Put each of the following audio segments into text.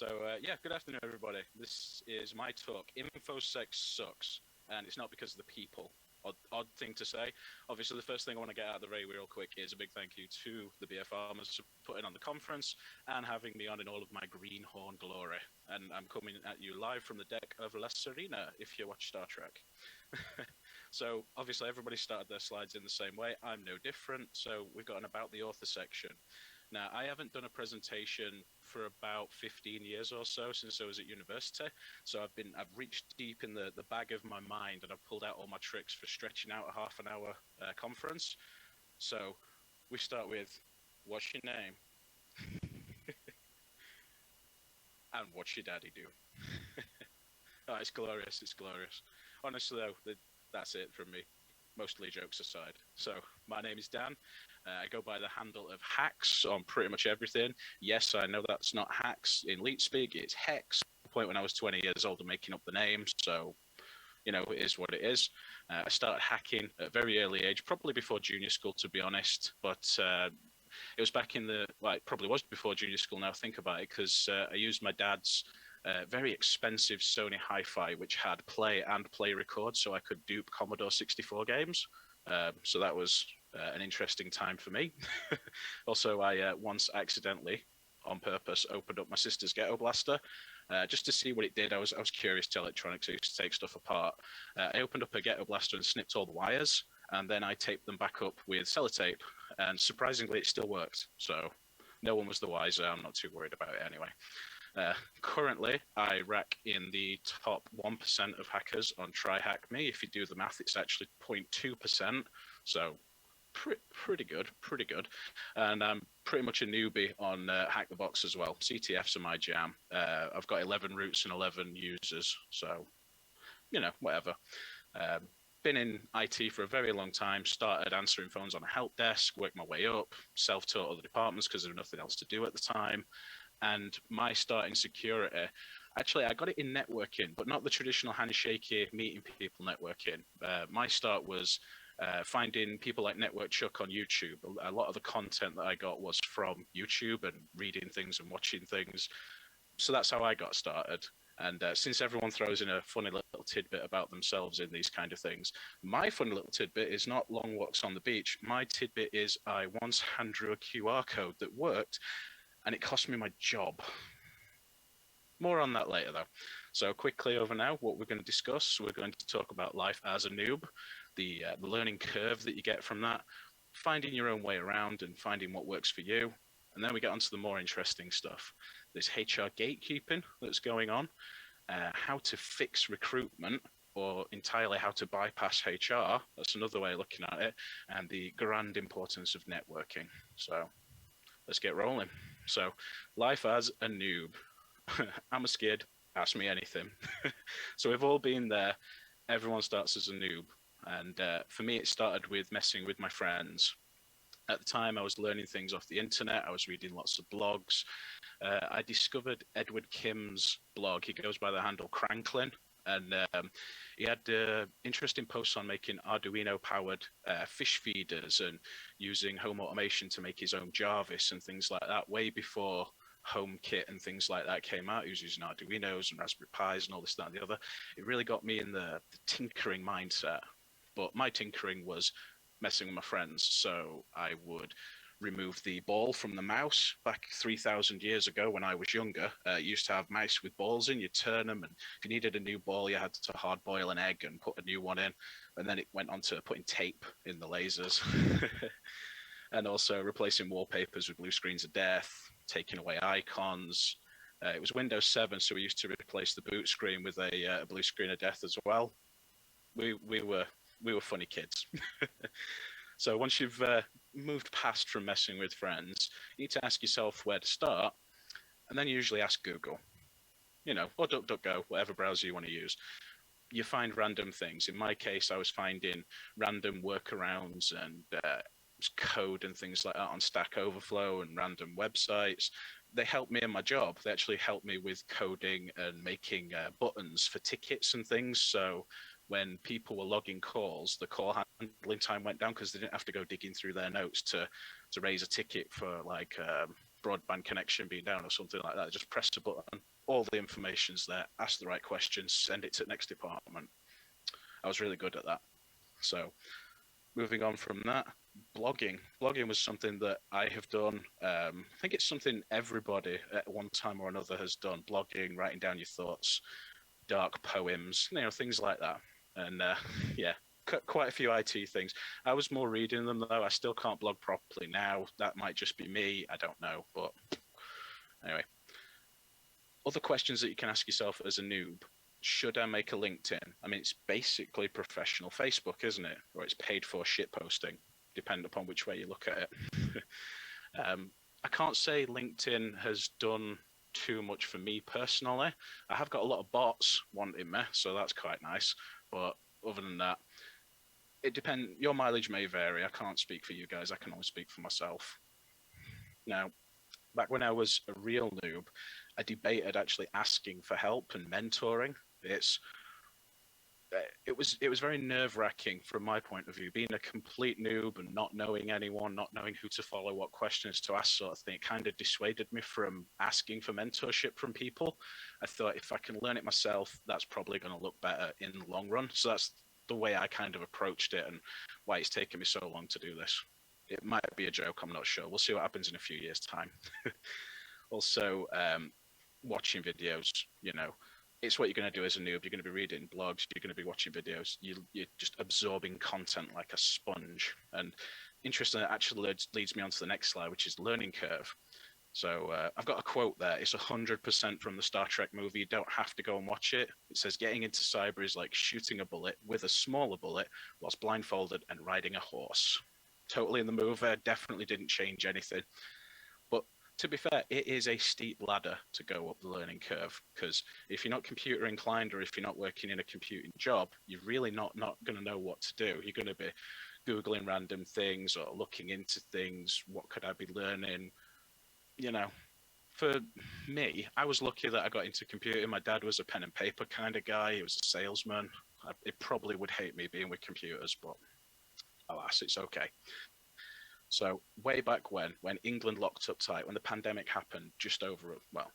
Yeah, good afternoon, everybody. This is my talk. Infosec sucks, and it's not because of the people. Odd thing to say. Obviously, the first thing I want to get out of the way real quick is a big thank you to the beer farmers for putting on the conference and having me on in all of my greenhorn glory. And I'm coming at you live from the deck of La Serena, if you watch Star Trek. So obviously everybody started their slides in the same way. I'm no different. So we've got an about the author section. Now, I haven't done a presentation for about 15 years or so since I was at university. So I've reached deep in the bag of my mind and I've pulled out all my tricks for stretching out a half an hour conference. So we start with, what's your name? And what's your daddy do? Oh, it's glorious, it's glorious. Honestly though, that's it from me, mostly jokes aside. So my name is Dan. I go by the handle of Hacks on pretty much everything. Yes, I know that's not Hacks in Leet speak, it's Hex. The point when I was 20 years old and making up the name, so you know, it is what it is. I started hacking at a very early age, probably before junior school to be honest, but it was back in the, well, it probably was before junior school now, think about it, because I used my dad's very expensive Sony Hi-Fi, which had play and play record, so I could dupe Commodore 64 games. So that was an interesting time for me. Also, I once accidentally, on purpose, opened up my sister's Ghetto Blaster just to see what it did. I was curious to electronics. I used to take stuff apart. I opened up a Ghetto Blaster and snipped all the wires, and then I taped them back up with sellotape, and surprisingly, it still worked. So no one was the wiser. I'm not too worried about it anyway. Currently, I rank in the top 1% of hackers on TryHackMe. If you do the math, it's actually 0.2%. So pretty good. And I'm pretty much a newbie on Hack the Box as well. CTFs are my jam. I've got 11 routes and 11 users. So, you know, whatever. Been in IT for a very long time, started answering phones on a help desk, worked my way up, self-taught other departments because there was nothing else to do at the time. And my start in security, actually, I got it in networking, but not the traditional handshakey, meeting people networking. My start was finding people like Network Chuck on YouTube. A lot of the content that I got was from YouTube and reading things and watching things. So that's how I got started. And since everyone throws in a funny little tidbit about themselves in these kind of things, my funny little tidbit is not long walks on the beach. My tidbit is I once hand drew a QR code that worked, and it cost me my job. More on that later, though. So quickly over now, what we're going to discuss, we're going to talk about life as a noob, the learning curve that you get from that, finding your own way around and finding what works for you. And then we get onto the more interesting stuff. There's HR gatekeeping that's going on, how to fix recruitment, or entirely how to bypass HR. That's another way of looking at it, and the grand importance of networking. So let's get rolling. So, life as a noob. I'm a skid, ask me anything. So we've all been there. Everyone starts as a noob. And for me, it started with messing with my friends. At the time, I was learning things off the internet. I was reading lots of blogs. I discovered Edward Kim's blog. He goes by the handle Cranklin. And he had interesting posts on making Arduino-powered fish feeders and using home automation to make his own Jarvis and things like that, way before HomeKit and things like that came out. He was using Arduinos and Raspberry Pis and all this, that, and the other. It really got me in the tinkering mindset. But my tinkering was messing with my friends. So I would remove the ball from the mouse. Back 3,000 years ago when I was younger, used to have mice with balls in. You turn them, and if you needed a new ball, you had to hard boil an egg and put a new one in. And then it went on to putting tape in the lasers. And also replacing wallpapers with blue screens of death, taking away icons. It was Windows 7, so we used to replace the boot screen with a blue screen of death as well. We were funny kids. So once you've moved past from messing with friends, you need to ask yourself where to start, and then you usually ask Google, you know, or DuckDuckGo, whatever browser you want to use. You find random things. In my case, I was finding random workarounds and code and things like that on Stack Overflow and random websites. They helped me in my job. They actually helped me with coding and making buttons for tickets and things. So when people were logging calls, the call handling time went down because they didn't have to go digging through their notes to raise a ticket for like broadband connection being down or something like that. Just press a button, all the information's there, ask the right questions, send it to the next department. I was really good at that. So moving on from that, blogging. Blogging was something that I have done. I think it's something everybody at one time or another has done. Blogging, writing down your thoughts, dark poems, things like that. And yeah, quite a few IT things. I was more reading them though. I still can't blog properly now. That might just be me. I don't know. But anyway, other questions that you can ask yourself as a noob. Should I make a LinkedIn? I mean, it's basically professional Facebook, isn't it? Or it's paid for shit posting, depending upon which way you look at it. I can't say LinkedIn has done too much for me personally. I have got a lot of bots wanting me, so that's quite nice. But other than that, it depends. Your mileage may vary. I can't speak for you guys. I can only speak for myself. Now, back when I was a real noob, I debated actually asking for help and mentoring. It was very nerve-wracking from my point of view, being a complete noob and not knowing anyone, not knowing who to follow, what questions to ask, sort of thing. It kind of dissuaded me from asking for mentorship from people. I thought if I can learn it myself, that's probably going to look better in the long run. So that's the way I kind of approached it and why it's taken me so long to do this. It might be a joke, I'm not sure. We'll see what happens in a few years' time. Also, watching videos, it's what you're going to do as a noob. You're going to be reading blogs, you're going to be watching videos, you're just absorbing content like a sponge. And interestingly, it actually leads me on to the next slide, which is learning curve. So I've got a quote there. It's 100% from the Star Trek movie. You don't have to go and watch it. It says, getting into cyber is like shooting a bullet with a smaller bullet whilst blindfolded and riding a horse. Totally in the movie, definitely didn't change anything. But to be fair, it is a steep ladder to go up the learning curve, because if you're not computer inclined or if you're not working in a computing job, you're really not going to know what to do. You're going to be Googling random things or looking into things. What could I be learning? For me, I was lucky that I got into computing. My dad was a pen and paper kind of guy. He was a salesman. He probably would hate me being with computers, but alas, it's okay. So way back when England locked up tight, when the pandemic happened,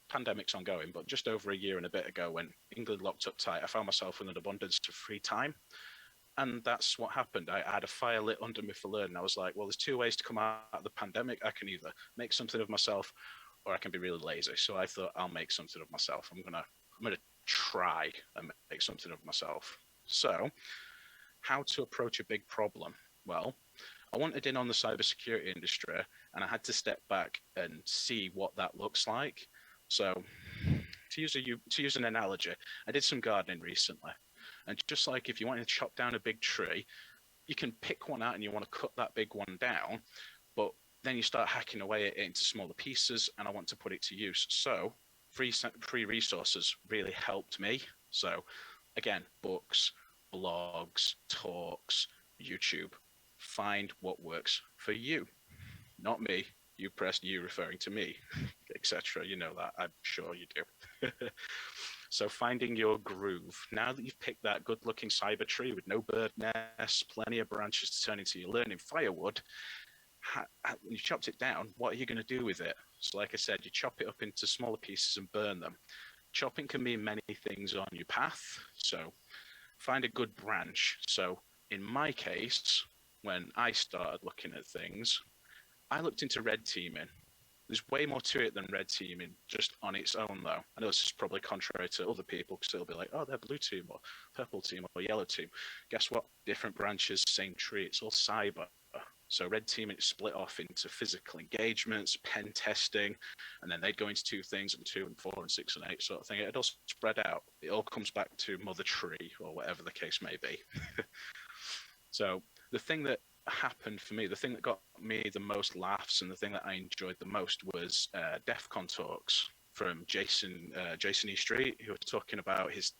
pandemic's ongoing, but just over a year and a bit ago, when England locked up tight, I found myself with an abundance of free time. And that's what happened. I had a fire lit under me for learning. I was like, well, there's two ways to come out of the pandemic. I can either make something of myself or I can be really lazy. So I thought, I'll make something of myself. I'm gonna try and make something of myself. So how to approach a big problem? Well, I wanted in on the cybersecurity industry, and I had to step back and see what that looks like. So to use an analogy, I did some gardening recently. And just like if you want to chop down a big tree, you can pick one out and you want to cut that big one down, but then you start hacking away at it into smaller pieces, and I want to put it to use. So free resources really helped me. So again, books, blogs, talks, YouTube. Find what works for you, not me. You pressed you referring to me, etc. You know that, I'm sure you do. So finding your groove. Now that you've picked that good-looking cyber tree with no bird nests, plenty of branches to turn into your learning firewood, when you've chopped it down, what are you going to do with it? So like I said, you chop it up into smaller pieces and burn them. Chopping can mean many things on your path. So find a good branch. So in my case, when I started looking at things, I looked into red teaming. There's way more to it than red teaming just on its own, though. I know this is probably contrary to other people, because they'll be like, oh, they're blue team or purple team or yellow team. Guess what? Different branches, same tree. It's all cyber. So red teaming is split off into physical engagements, pen testing, and then they'd go into 2 things and 2 and 4 and 6 and 8 sort of thing. It all spread out. It all comes back to mother tree or whatever the case may be. So the thing that happened for me, the thing that got me the most laughs and the thing that I enjoyed the most was DEFCON talks from Jason E. Street, who was talking about his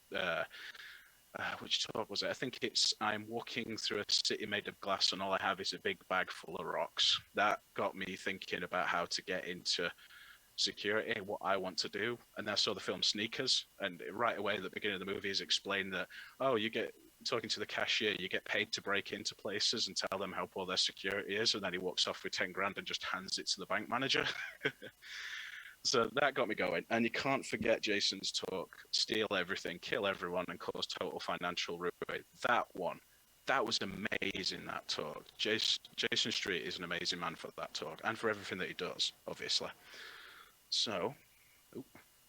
which talk was it? I think it's I'm walking through a city made of glass and all I have is a big bag full of rocks. That got me thinking about how to get into security, what I want to do. And then I saw the film Sneakers, and right away at the beginning of the movie is explained that, oh, you get talking to the cashier, you get paid to break into places and tell them how poor their security is, and then he walks off with 10 grand and just hands it to the bank manager. So that got me going. And you can't forget Jason's talk, steal everything, kill everyone, and cause total financial ruin. That was amazing, that talk. Jason Street is an amazing man for that talk and for everything that he does, obviously. So,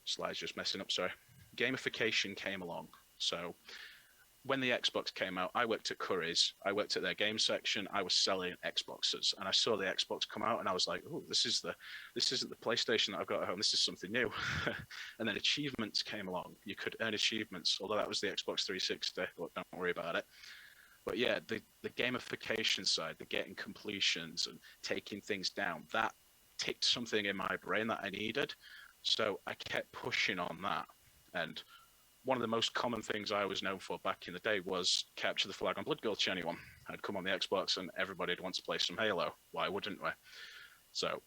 slide's just messing up, sorry. Gamification came along. So when the Xbox came out, I worked at Curry's. I worked at their game section. I was selling Xboxes, and I saw the Xbox come out, and I was like, "Oh, this isn't the PlayStation that I've got at home. This is something new." And then achievements came along. You could earn achievements, although that was the Xbox 360. But don't worry about it. But yeah, the gamification side, the getting completions and taking things down, that ticked something in my brain that I needed. So I kept pushing on that, and one of the most common things I was known for back in the day was capture the flag on Blood Gulch. Anyone, I'd come on the Xbox and everybody'd want to play some Halo. Why wouldn't we? So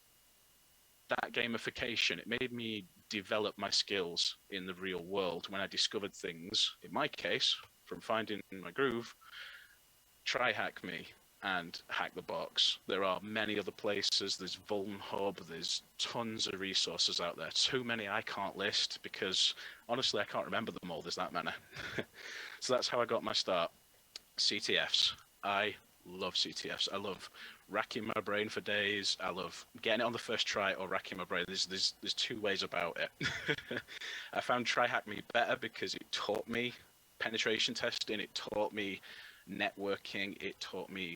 that gamification, it made me develop my skills in the real world when I discovered things, in my case, from finding my groove, try hack me and hack the box. There are many other places. There's VulnHub. There's tons of resources out there. Too many I can't list because honestly I can't remember them all. There's that many. So that's how I got my start. CTFs. I love CTFs. I love racking my brain for days. I love getting it on the first try or racking my brain. There's two ways about it. I found try hack me better because it taught me penetration testing. It taught me networking. It taught me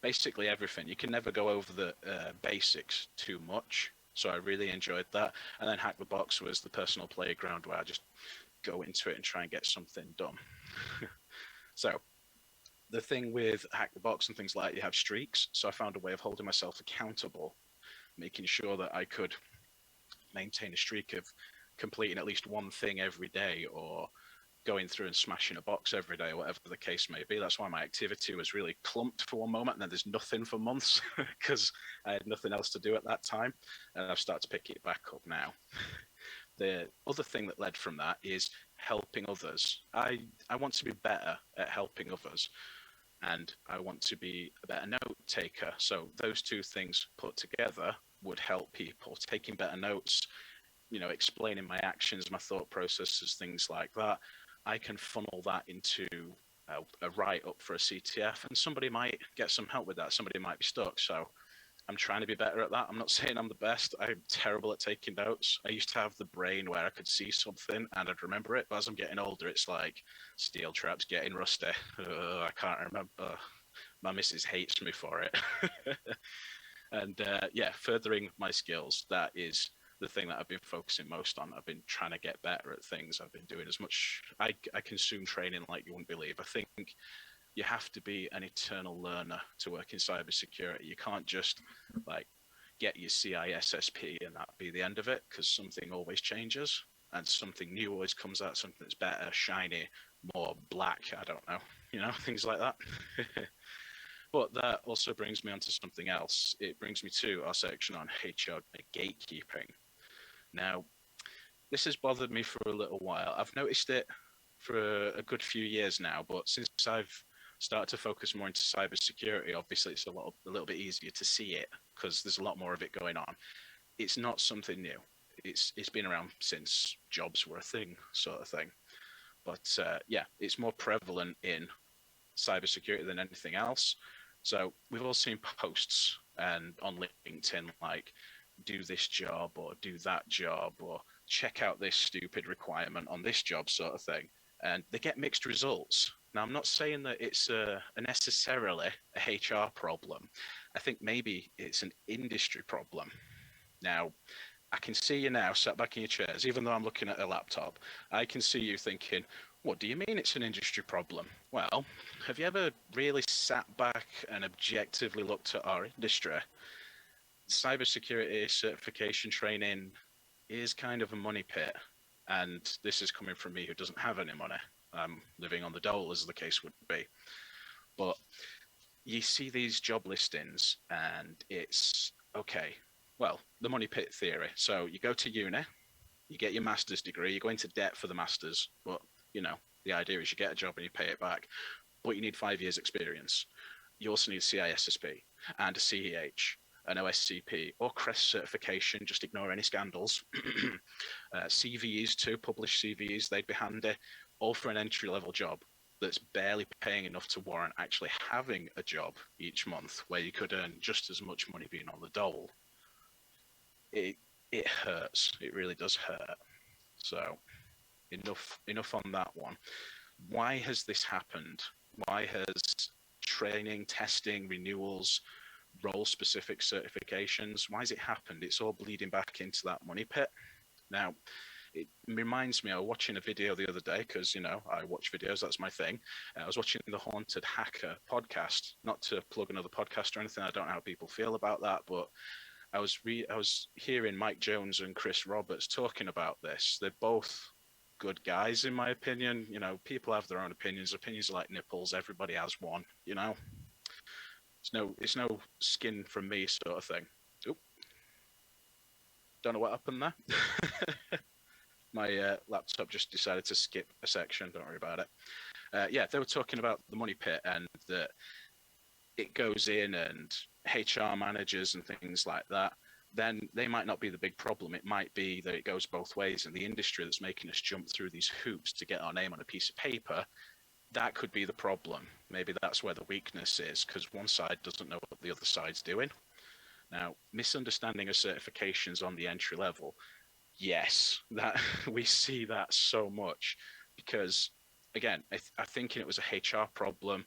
basically everything. You can never go over the basics too much, so I really enjoyed that. And then hack the box was the personal playground where I just go into it and try and get something done. So the thing with hack the box and things like that, you have streaks, so I found a way of holding myself accountable, making sure that I could maintain a streak of completing at least one thing every day, or going through and smashing a box every day, or whatever the case may be. That's why my activity was really clumped for one moment, and then there's nothing for months because I had nothing else to do at that time, and I've started to pick it back up now. The other thing that led from that is helping others. I want to be better at helping others, and I want to be a better note taker. So those two things put together would help people. Taking better notes, explaining my actions, my thought processes, things like that. I can funnel that into a write-up for a CTF, and somebody might get some help with that. Somebody might be stuck. So I'm trying to be better at that. I'm not saying I'm the best. I'm terrible at taking notes. I used to have the brain where I could see something and I'd remember it, but as I'm getting older, it's like steel traps getting rusty. I can't remember. My missus hates me for it. And furthering my skills, that is the thing that I've been focusing most on. I've been trying to get better at things. I've been doing as much. I consume training like you wouldn't believe. I think you have to be an eternal learner to work in cybersecurity. You can't just get your CISSP and that be the end of it, because something always changes and something new always comes out, something that's better, shiny, more black. I don't know, things like that. But that also brings me on to something else. It brings me to our section on HR gatekeeping. Now, this has bothered me for a little while. I've noticed it for a good few years now, but since I've started to focus more into cybersecurity, obviously it's a little bit easier to see it because there's a lot more of it going on. It's not something new. It's been around since jobs were a thing, sort of thing. But it's more prevalent in cybersecurity than anything else. So we've all seen posts and on LinkedIn like, do this job or do that job or check out this stupid requirement on this job, sort of thing. And they get mixed results. Now, I'm not saying that it's necessarily a HR problem. I think maybe it's an industry problem. Now, I can see you now sat back in your chairs, even though I'm looking at a laptop. I can see you thinking, what do you mean it's an industry problem? Well, have you ever really sat back and objectively looked at our industry? Cybersecurity certification training is kind of a money pit. And this is coming from me who doesn't have any money. I'm living on the dole, as the case would be. But you see these job listings and it's, okay, well, the money pit theory. So you go to uni, you get your master's degree, you go into debt for the master's, but the idea is you get a job and you pay it back, but you need 5 years experience. You also need a CISSP and a CEH, an OSCP, or CREST certification. Just ignore any scandals. CVEs too, published CVEs, they'd be handy, all for an entry-level job that's barely paying enough to warrant actually having a job each month where you could earn just as much money being on the dole. It hurts. It really does hurt. So enough on that one. Why has this happened? Why has training, testing, renewals, role-specific certifications, why has it happened? It's all bleeding back into that money pit. Now, it reminds me, I was watching a video the other day, because, I watch videos, that's my thing. I was watching the Haunted Hacker podcast, not to plug another podcast or anything, I don't know how people feel about that, but I was hearing Mike Jones and Chris Roberts talking about this. They're both good guys, in my opinion. People have their own opinions. Opinions are like nipples. Everybody has one, It's no skin from me sort of thing. Oop. Don't know what happened there. My laptop just decided to skip a section. Don't worry about it. Yeah, they were talking about the money pit and that it goes in and HR managers and things like that. Then they might not be the big problem. It might be that it goes both ways, and the industry that's making us jump through these hoops to get our name on a piece of paper, that could be the problem. Maybe that's where the weakness is, because one side doesn't know what the other side's doing. Now, misunderstanding of certifications on the entry level, yes, that we see that so much, because again, I think it was a HR problem.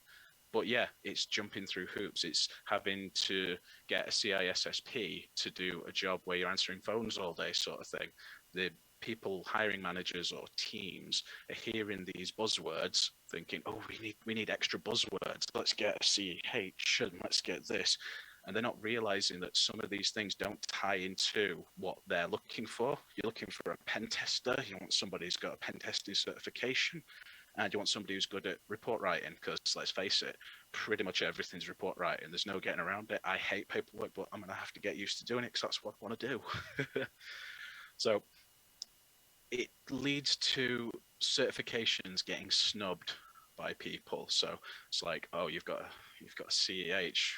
But yeah, it's jumping through hoops. It's having to get a CISSP to do a job where you're answering phones all day, sort of thing. The people, hiring managers or teams, are hearing these buzzwords, thinking, "Oh, we need extra buzzwords. Let's get a CH and let's get this," and they're not realizing that some of these things don't tie into what they're looking for. You're looking for a pen tester. You want somebody who's got a pen testing certification. And you want somebody who's good at report writing, because let's face it, pretty much everything's report writing. There's no getting around it. I hate paperwork, but I'm going to have to get used to doing it because that's what I want to do. So it leads to certifications getting snubbed by people. So it's like, oh, you've got a CEH.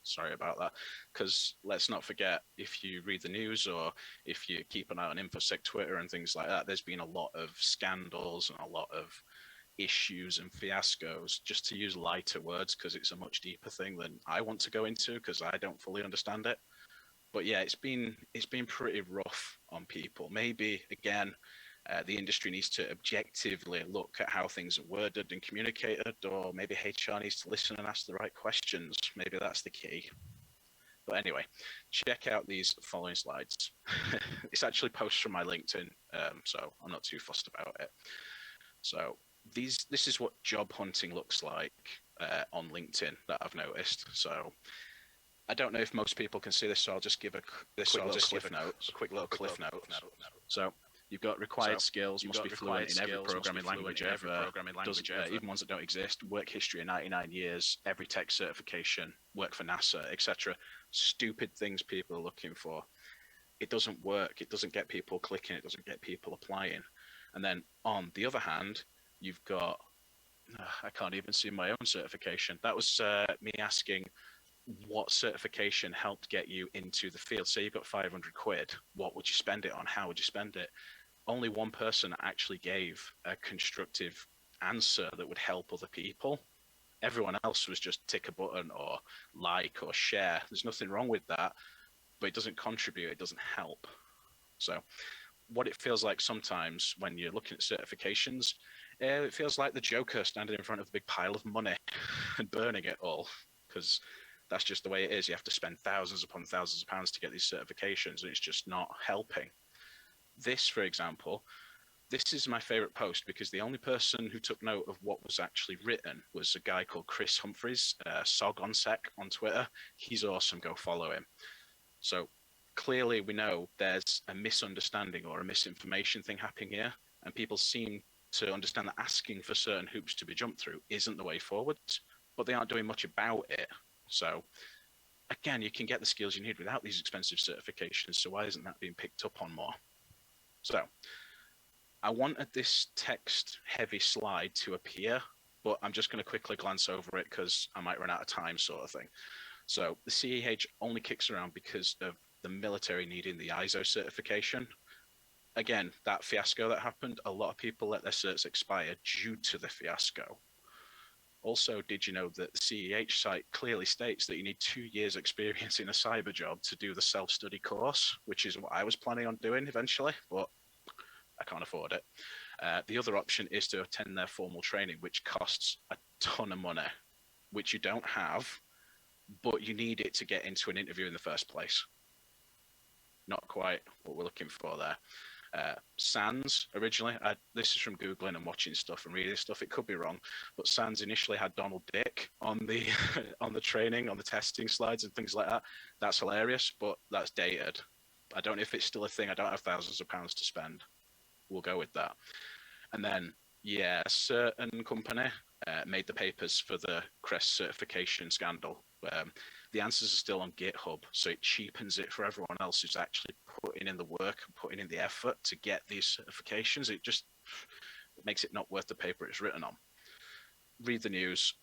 Sorry about that. Because let's not forget, if you read the news or if you keep an eye on Infosec Twitter and things like that, there's been a lot of scandals and a lot of issues and fiascos, just to use lighter words, because it's a much deeper thing than I want to go into, because I don't fully understand it. But yeah, it's been pretty rough on people. Maybe again, the industry needs to objectively look at how things are worded and communicated, or maybe HR needs to listen and ask the right questions. Maybe that's the key. But anyway, check out these following slides. It's actually posts from my LinkedIn, so I'm not too fussed about it. So this is what job hunting looks like on LinkedIn that I've noticed. So I don't know if most people can see this, so I'll just give a quick little cliff note. So you've got required skills, must be fluent in every programming language ever, even ones that don't exist, work history of 99 years, every tech certification, work for NASA, etc. Stupid things people are looking for. It doesn't work. It doesn't get people clicking. It doesn't get people applying. And then on the other hand, you've got, I can't even see my own certification. That was me asking what certification helped get you into the field. Say you've got 500 quid, what would you spend it on? How would you spend it? Only one person actually gave a constructive answer that would help other people. Everyone else was just tick a button or like or share. There's nothing wrong with that, but it doesn't contribute, it doesn't help. So what it feels like sometimes when you're looking at certifications, it feels like the Joker standing in front of a big pile of money and burning it all, because that's just the way it is. You have to spend thousands upon thousands of pounds to get these certifications, and it's just not helping. This, for example, this is my favorite post, because the only person who took note of what was actually written was a guy called Chris Humphreys, SogOnSec on Twitter. He's awesome. Go follow him. So clearly we know there's a misunderstanding or a misinformation thing happening here, and people seem to understand that asking for certain hoops to be jumped through isn't the way forward, but they aren't doing much about it. So again, you can get the skills you need without these expensive certifications, so why isn't that being picked up on more? So I wanted this text-heavy slide to appear, but I'm just going to quickly glance over it because I might run out of time, sort of thing. So the CEH only kicks around because of the military needing the ISO certification. Again, that fiasco that happened, a lot of people let their certs expire due to the fiasco. Also, did you know that the CEH site clearly states that you need 2 years experience in a cyber job to do the self-study course, which is what I was planning on doing eventually, but I can't afford it. The other option is to attend their formal training, which costs a ton of money, which you don't have, but you need it to get into an interview in the first place. Not quite what we're looking for there. SANS originally, this is from Googling and watching stuff and reading stuff, it could be wrong, but SANS initially had Donald Dick on the on the training, on the testing slides and things like that. That's hilarious, but that's dated. I don't know if it's still a thing. I don't have thousands of pounds to spend. We'll go with that. And then, yeah, a certain company made the papers for the CREST certification scandal. The answers are still on GitHub, so it cheapens it for everyone else who's actually putting in the work and putting in the effort to get these certifications. It just makes it not worth the paper it's written on. Read the news,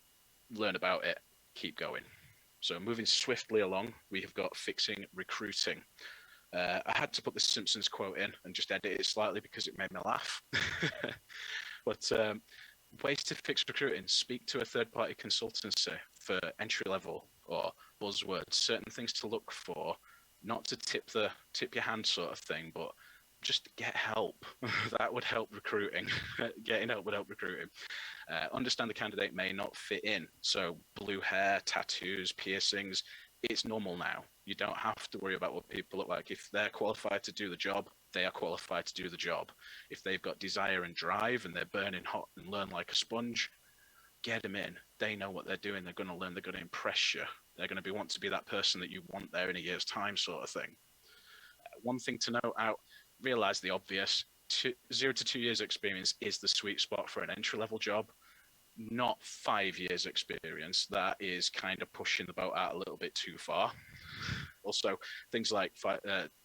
learn about it, keep going. So moving swiftly along, we have got fixing recruiting. I had to put the Simpsons quote in and just edit it slightly because it made me laugh. But ways to fix recruiting: speak to a third-party consultancy for entry-level or buzzwords, certain things to look for, not to tip your hand sort of thing, but just get help. That would help recruiting. Getting help would help recruiting. Understand the candidate may not fit in. So blue hair, tattoos, piercings, it's normal now. You don't have to worry about what people look like. If they're qualified to do the job, they are qualified to do the job. If they've got desire and drive and they're burning hot and learn like a sponge, get them in. They know what they're doing. They're going to learn. They're going to impress you. They're going to want to be that person that you want there in a year's time, sort of thing. One thing to note out, realize the obvious. 0 to 2 years experience is the sweet spot for an entry-level job. Not 5 years experience. That is kind of pushing the boat out a little bit too far. Also, things like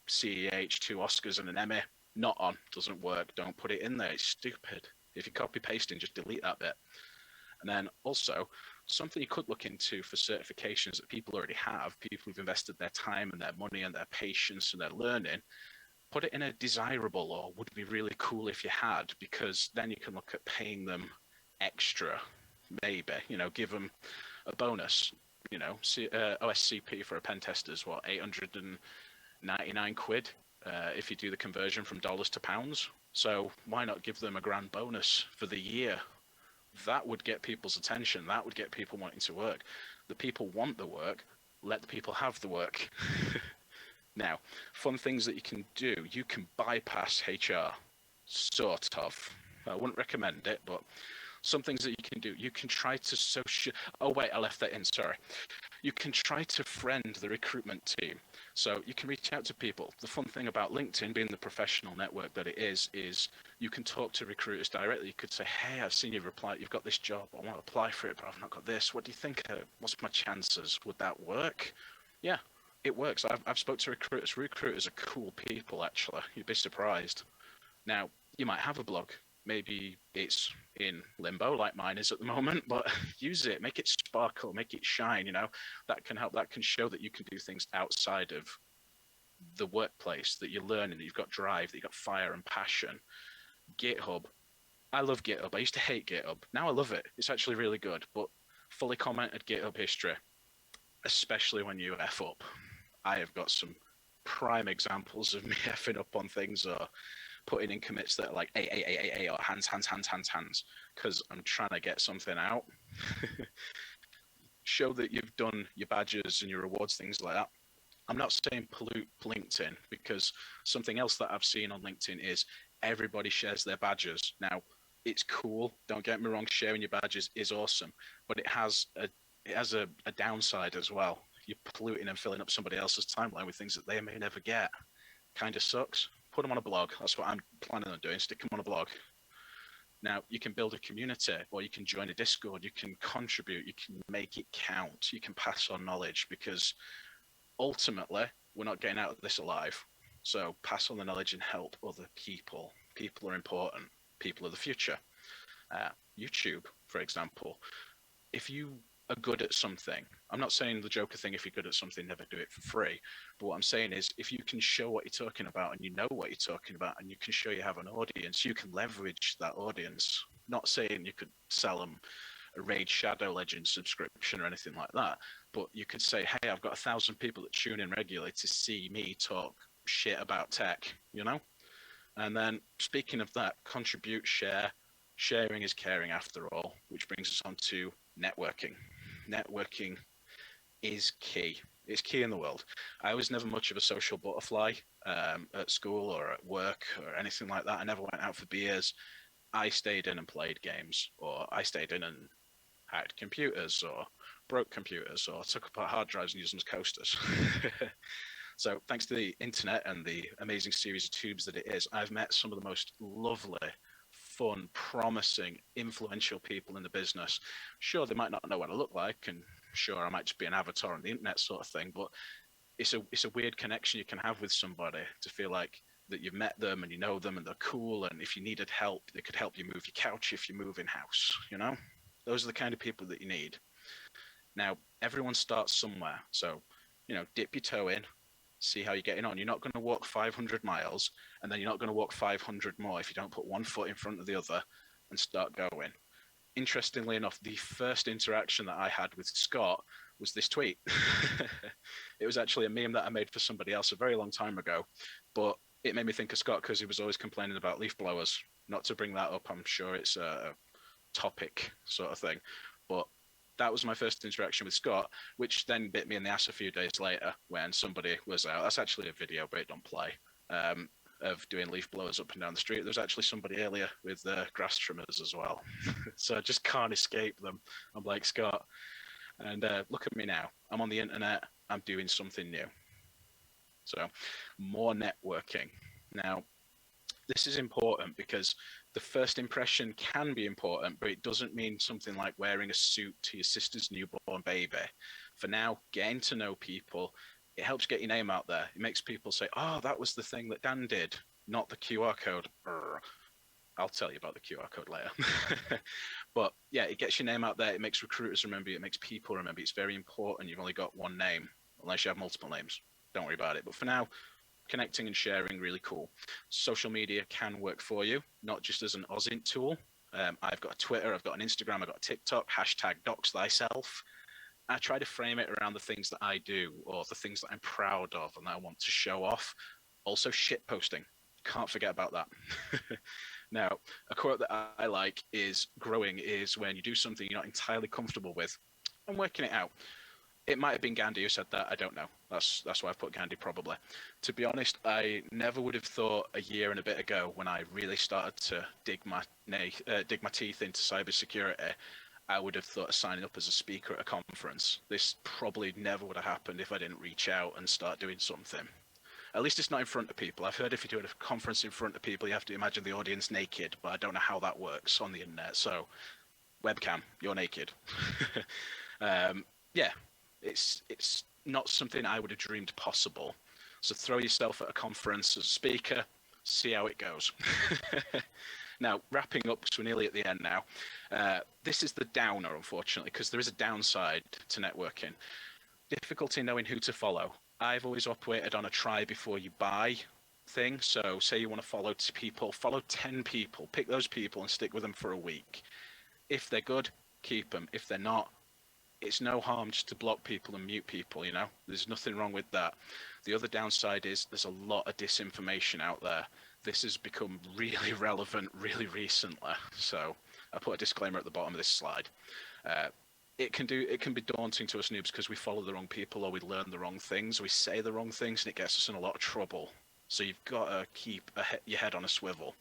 CEH, 2 Oscars and an Emmy, not on, doesn't work. Don't put it in there. It's stupid. If you're copy pasting, just delete that bit. And then also, something you could look into for certifications that people already have, people who've invested their time and their money and their patience and their learning, put it in a desirable or would be really cool if you had, because then you can look at paying them extra, maybe, give them a bonus. OSCP for a pen tester is what, 899 quid if you do the conversion from dollars to pounds. So why not give them a grand bonus for the year? That would get people's attention. That would get people wanting to work. The people want the work. Let the people have the work. Now, fun things that you can do. You can bypass HR, sort of. I wouldn't recommend it, but some things that you can do. You can try to Oh, wait, I left that in, sorry. You can try to friend the recruitment team. So you can reach out to people. The fun thing about LinkedIn, being the professional network that it is you can talk to recruiters directly. You could say, hey, I've seen you've applied. You've got this job. I want to apply for it, but I've not got this. What do you think? What's my chances? Would that work? Yeah, it works. I've spoke to recruiters. Recruiters are cool people, actually. You'd be surprised. Now, you might have a blog. Maybe it's in limbo like mine is at the moment, but use it, make it sparkle, make it shine, that can help. That can show that you can do things outside of the workplace, that you're learning, that you've got drive, that you've got fire and passion. GitHub, I love GitHub. I used to hate GitHub. Now I love it. It's actually really good, but fully commented GitHub history, especially when you F up. I have got some prime examples of me effing up on things or putting in commits that are like A, or hands, because I'm trying to get something out. Show that you've done your badges and your rewards, things like that. I'm not saying pollute LinkedIn, because something else that I've seen on LinkedIn is everybody shares their badges. Now, it's cool. Don't get me wrong, sharing your badges is awesome, but it has a downside as well. You're polluting and filling up somebody else's timeline with things that they may never get. Kind of sucks. Put them on a blog. That's what I'm planning on doing. Stick them on a blog. Now, you can build a community, or you can join a Discord. You can contribute. You can make it count. You can pass on knowledge, because ultimately, we're not getting out of this alive. So pass on the knowledge and help other people, people are important. People are the future. YouTube, for example, if you are good at something, I'm not saying the Joker thing, if you're good at something, never do it for free. But what I'm saying is, if you can show what you're talking about and you know what you're talking about and you can show you have an audience, you can leverage that audience. Not saying you could sell them a Raid Shadow Legends subscription or anything like that, but you could say, hey, I've got 1,000 people that tune in regularly to see me talk shit about tech, you know? And then speaking of that, contribute, share. Sharing is caring after all, which brings us on to networking. Networking is key. It's key in the world. I was never much of a social butterfly at school or at work or anything like that. I never went out for beers. I stayed in and played games, or I stayed in and hacked computers, or broke computers, or took apart hard drives and used them as coasters. So thanks to the internet and the amazing series of tubes that it is, I've met some of the most lovely, fun, promising, influential people in the business. Sure, they might not know what I look like, and sure, I might just be an avatar on the internet sort of thing, but it's a weird connection you can have with somebody to feel like that you've met them and you know them and they're cool, and if you needed help, they could help you move your couch if you move in house, you know? Those are the kind of people that you need. Now, everyone starts somewhere, so, you know, dip your toe in, see how you're getting on. You're not going to walk 500 miles, and then you're not going to walk 500 more if you don't put one foot in front of the other and start going. Interestingly enough, the first interaction that I had with Scott was this tweet. It was actually a meme that I made for somebody else a very long time ago, but it made me think of Scott because he was always complaining about leaf blowers. Not to bring that up, I'm sure it's a topic sort of thing, but that was my first interaction with Scott, which then bit me in the ass a few days later when somebody was out. That's actually a video, but it don't play. Of doing leaf blowers up and down the street. There was actually somebody earlier with grass trimmers as well. So I just can't escape them. I'm like, Scott. And look at me now. I'm on the internet. I'm doing something new. So more networking. Now, this is important because the first impression can be important, but it doesn't mean something like wearing a suit to your sister's newborn baby. For now, getting to know people, it helps get your name out there. It makes people say, oh, that was the thing that Dan did, not the QR code. I'll tell you about the QR code later. But yeah, it gets your name out there. It makes recruiters remember you. It makes people remember you. It's very important. You've only got one name, unless you have multiple names. Don't worry about it. But for now, connecting and sharing, really cool. Social media can work for you, not just as an OSINT tool. I've got a Twitter, I've got an Instagram, I've got a TikTok, #DocsThyself. I try to frame it around the things that I do or the things that I'm proud of and that I want to show off. Also, shit posting. Can't forget about that. Now, a quote that I like is, growing is when you do something you're not entirely comfortable with and working it out. It might have been Gandhi who said that. I don't know. That's why I've put Gandhi probably. To be honest, I never would have thought a year and a bit ago when I really started to dig my teeth into cybersecurity, I would have thought of signing up as a speaker at a conference. This probably never would have happened if I didn't reach out and start doing something. At least it's not in front of people. I've heard if you're doing a conference in front of people, you have to imagine the audience naked, but I don't know how that works on the internet. So, webcam, you're naked. Yeah. It's not something I would have dreamed possible. So throw yourself at a conference as a speaker, see how it goes. Now, wrapping up, because we're nearly at the end now. This is the downer, unfortunately, because there is a downside to networking. Difficulty knowing who to follow. I've always operated on a try before you buy thing. So say you want to follow people, follow 10 people, pick those people and stick with them for a week. If they're good, keep them. If they're not, it's no harm just to block people and mute people, you know? There's nothing wrong with that. The other downside is there's a lot of disinformation out there. This has become really relevant really recently. So I put a disclaimer at the bottom of this slide. It can be daunting to us noobs because we follow the wrong people or we learn the wrong things, or we say the wrong things, and it gets us in a lot of trouble. So you've got to keep your head on a swivel.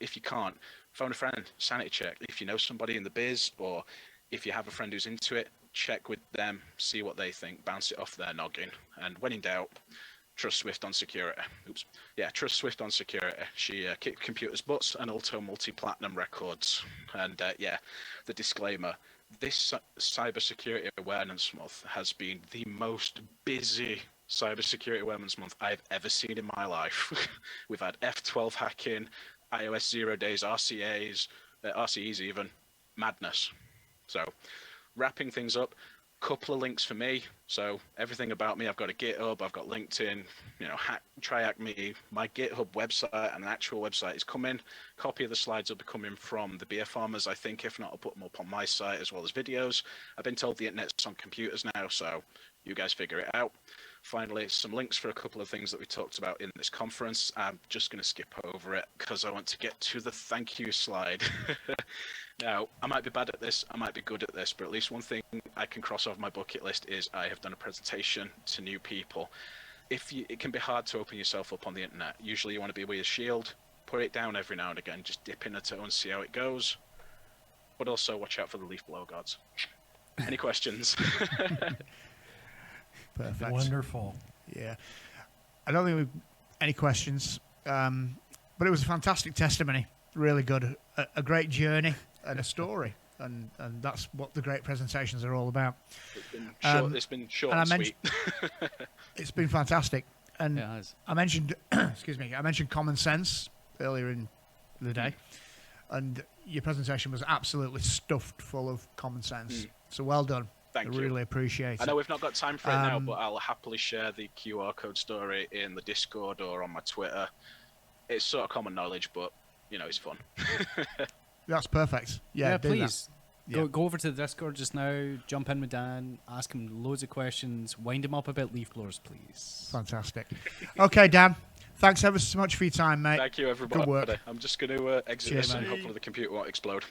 If you can't, phone a friend, sanity check. If you know somebody in the biz, or if you have a friend who's into it, check with them, see what they think, bounce it off their noggin. And when in doubt, trust Swift on security. Oops. Yeah, trust Swift on security. She kicked computers' butts and also multi-platinum records. And yeah, the disclaimer, this Cybersecurity Awareness Month has been the most busy Cybersecurity Awareness Month I've ever seen in my life. We've had F12 hacking, iOS 0 days, RCAs, RCEs even, madness. So wrapping things up, couple of links for me. So everything about me, I've got a GitHub, I've got LinkedIn, Triac Me, my GitHub website and an actual website is coming. Copy of the slides will be coming from the Beer Farmers, I think. If not, I'll put them up on my site as well as videos. I've been told the internet's on computers now, so you guys figure it out. Finally, some links for a couple of things that we talked about in this conference. I'm just going to skip over it because I want to get to the thank you slide. Now, I might be bad at this, I might be good at this, but at least one thing I can cross off my bucket list is I have done a presentation to new people. It can be hard to open yourself up on the internet. Usually you want to be with your shield, put it down every now and again, just dip in a toe and see how it goes. But also watch out for the leaf blower gods. Any questions? Perfect. Wonderful. Yeah. I don't think we've any questions, but it was a fantastic testimony. Really good. A great journey and a story. And that's what the great presentations are all about. It's been short and sweet. It's been fantastic. And Yeah, it has. I mentioned, excuse me, I mentioned common sense earlier in the day. And your presentation was absolutely stuffed full of common sense. So well done. Thank you. I really appreciate it. I know we've not got time for it now, but I'll happily share the QR code story in the Discord or on my Twitter. It's sort of common knowledge, but, it's fun. That's perfect. Yeah, do please. that. Go over to the Discord just now, jump in with Dan, ask him loads of questions, wind him up about leaf blowers, please. Fantastic. Okay, Dan. Thanks ever so much for your time, mate. Thank you, everybody. Good work. I'm just going to exit Cheers, this and mate. hopefully the computer won't explode.